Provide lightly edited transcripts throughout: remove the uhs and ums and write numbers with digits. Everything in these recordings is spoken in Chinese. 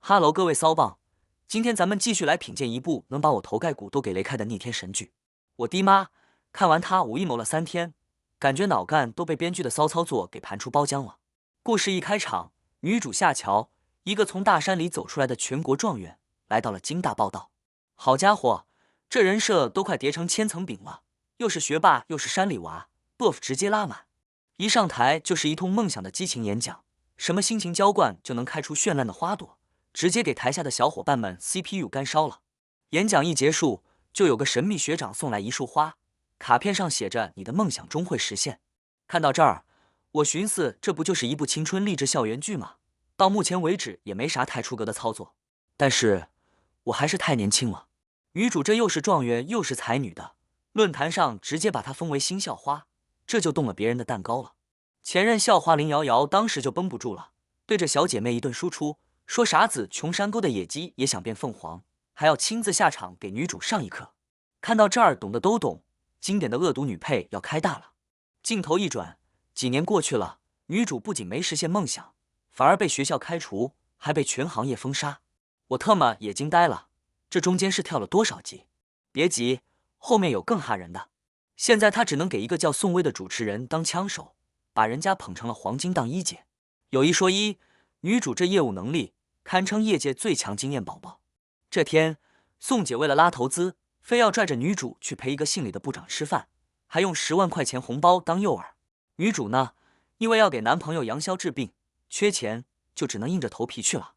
哈喽，各位骚棒，今天咱们继续来品鉴一部能把我头盖骨都给雷开的逆天神剧。我爹妈看完它，我阴谋了3天，感觉脑干都被编剧的骚操作给盘出包浆了。故事一开场，女主夏乔，一个从大山里走出来的全国状元，来到了京大报道。好家伙，这人设都快叠成千层饼了，又是学霸又是山里娃 ，buff 直接拉满。一上台就是一通梦想的激情演讲，什么心情浇灌就能开出绚烂的花朵。直接给台下的小伙伴们 CPU 干烧了。演讲一结束，就有个神秘学长送来一束花，卡片上写着"你的梦想终会实现"。看到这儿，我寻思这不就是一部青春励志校园剧吗？到目前为止也没啥太出格的操作，但是我还是太年轻了。女主这又是状元又是才女的，论坛上直接把她封为新校花，这就动了别人的蛋糕了。前任校花林瑶瑶当时就绷不住了，对着小姐妹一顿输出。说傻子穷山沟的野鸡也想变凤凰，还要亲自下场给女主上一课。看到这儿，懂的都懂，经典的恶毒女配要开大了。镜头一转，几年过去了，女主不仅没实现梦想，反而被学校开除，还被全行业封杀。我特么也惊呆了，这中间是跳了多少集？别急，后面有更吓人的。现在她只能给一个叫宋薇的主持人当枪手，把人家捧成了黄金档一姐。有一说一，女主这业务能力堪称业界最强经验宝宝。这天，宋姐为了拉投资，非要拽着女主去陪一个姓李的部长吃饭，还用10万块钱红包当诱饵。女主呢，因为要给男朋友杨潇治病，缺钱，就只能硬着头皮去了。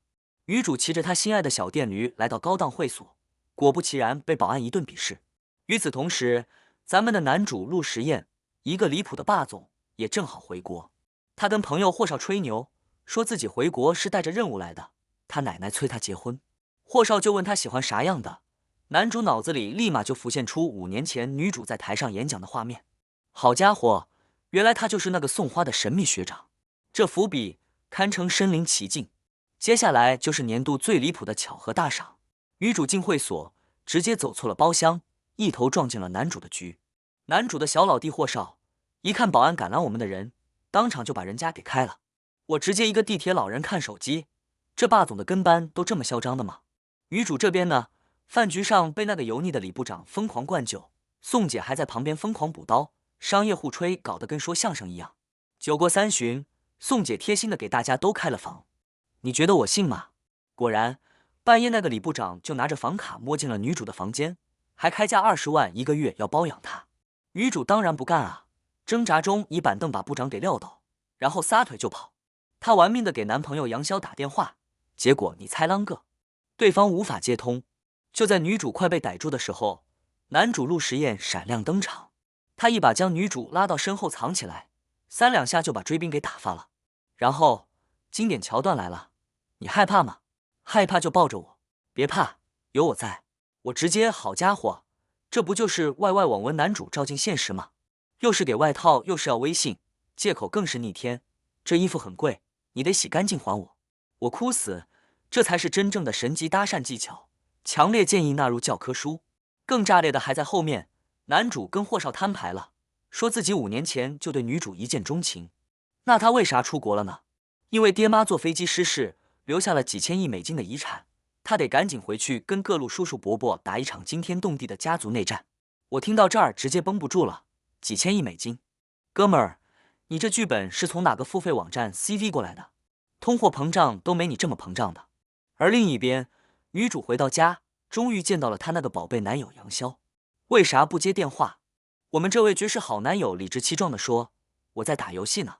女主骑着她心爱的小电驴来到高档会所，果不其然被保安一顿鄙视。与此同时，咱们的男主陆时彦，一个离谱的霸总，也正好回国。他跟朋友霍少吹牛，说自己回国是带着任务来的。他奶奶催他结婚，霍少就问他喜欢啥样的，男主脑子里立马就浮现出5年前女主在台上演讲的画面。好家伙，原来他就是那个送花的神秘学长，这伏笔堪称身临其境。接下来就是年度最离谱的巧合大赏，女主进会所直接走错了包厢，一头撞进了男主的局。男主的小老弟霍少一看保安赶来我们的人，当场就把人家给开了。我直接一个地铁老人看手机，这霸总的跟班都这么嚣张的吗？女主这边呢，饭局上被那个油腻的李部长疯狂灌酒，宋姐还在旁边疯狂补刀，商业互吹搞得跟说相声一样。酒过3巡，宋姐贴心的给大家都开了房。你觉得我信吗？果然，半夜那个李部长就拿着房卡摸进了女主的房间，还开价20万1个月要包养她。女主当然不干啊，挣扎中以板凳把部长给撂倒，然后撒腿就跑。她玩命的给男朋友杨潇打电话，结果你猜啷个？对方无法接通。就在女主快被逮住的时候，男主陆时彦闪亮登场，他一把将女主拉到身后藏起来，3两下就把追兵给打发了。然后经典桥段来了，你害怕吗？害怕就抱着我，别怕，有我在。我直接好家伙，这不就是外网文男主照进现实吗？又是给外套，又是要微信，借口更是逆天。这衣服很贵，你得洗干净还我。我哭死，这才是真正的神级搭讪技巧，强烈建议纳入教科书。更炸裂的还在后面，男主跟霍少摊牌了，说自己5年前就对女主一见钟情。那他为啥出国了呢？因为爹妈坐飞机失事，留下了几千亿美金的遗产，他得赶紧回去跟各路叔叔伯伯打一场惊天动地的家族内战。我听到这儿直接绷不住了，几千亿美金，哥们儿，你这剧本是从哪个付费网站 CV 过来的？通货膨胀都没你这么膨胀的。而另一边，女主回到家，终于见到了她那个宝贝男友杨潇。为啥不接电话？我们这位绝世好男友理直气壮地说：“我在打游戏呢。”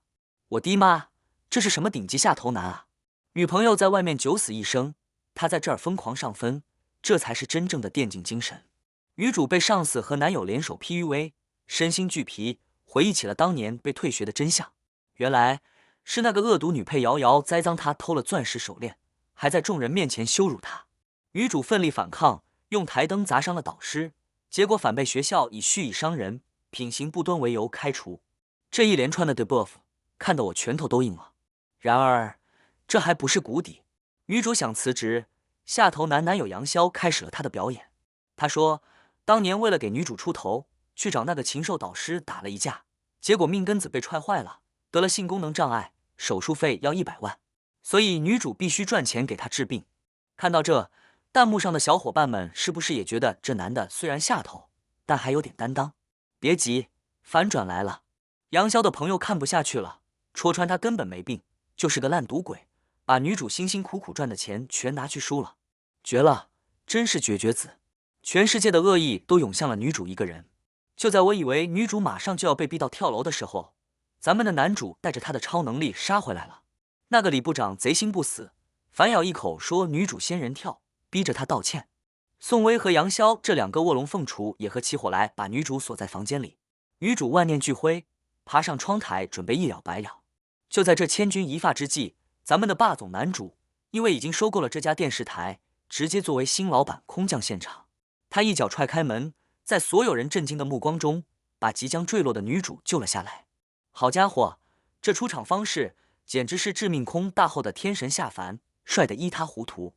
我的妈，这是什么顶级下头男啊！女朋友在外面九死一生，他在这儿疯狂上分，这才是真正的电竞精神。女主被上司和男友联手 PUA， 身心俱疲，回忆起了当年被退学的真相。原来是那个恶毒女配瑶瑶栽赃她偷了钻石手链，还在众人面前羞辱她。女主奋力反抗，用台灯砸伤了导师，结果反被学校以蓄意伤人、品行不端为由开除。这一连串的 debuff 看得我拳头都硬了。然而这还不是谷底，女主想辞职，下头男友杨潇开始了他的表演。他说当年为了给女主出头，去找那个禽兽导师打了一架，结果命根子被踹坏了，得了性功能障碍，手术费要100万，所以女主必须赚钱给他治病。看到这，弹幕上的小伙伴们是不是也觉得这男的虽然下头，但还有点担当？别急，反转来了。杨潇的朋友看不下去了，戳穿他根本没病，就是个烂赌鬼，把女主辛辛苦苦赚的钱全拿去输了。绝了，真是绝绝子！全世界的恶意都涌向了女主一个人。就在我以为女主马上就要被逼到跳楼的时候，咱们的男主带着他的超能力杀回来了。那个李部长贼心不死，反咬一口说女主仙人跳，逼着他道歉。宋薇和杨潇这两个卧龙凤雏也合起伙来把女主锁在房间里。女主万念俱灰，爬上窗台准备一了百了。就在这千钧一发之际，咱们的霸总男主因为已经收购了这家电视台，直接作为新老板空降现场。他一脚踹开门，在所有人震惊的目光中，把即将坠落的女主救了下来。好家伙，这出场方式简直是致命空大后的天神下凡，帅得一塌糊涂。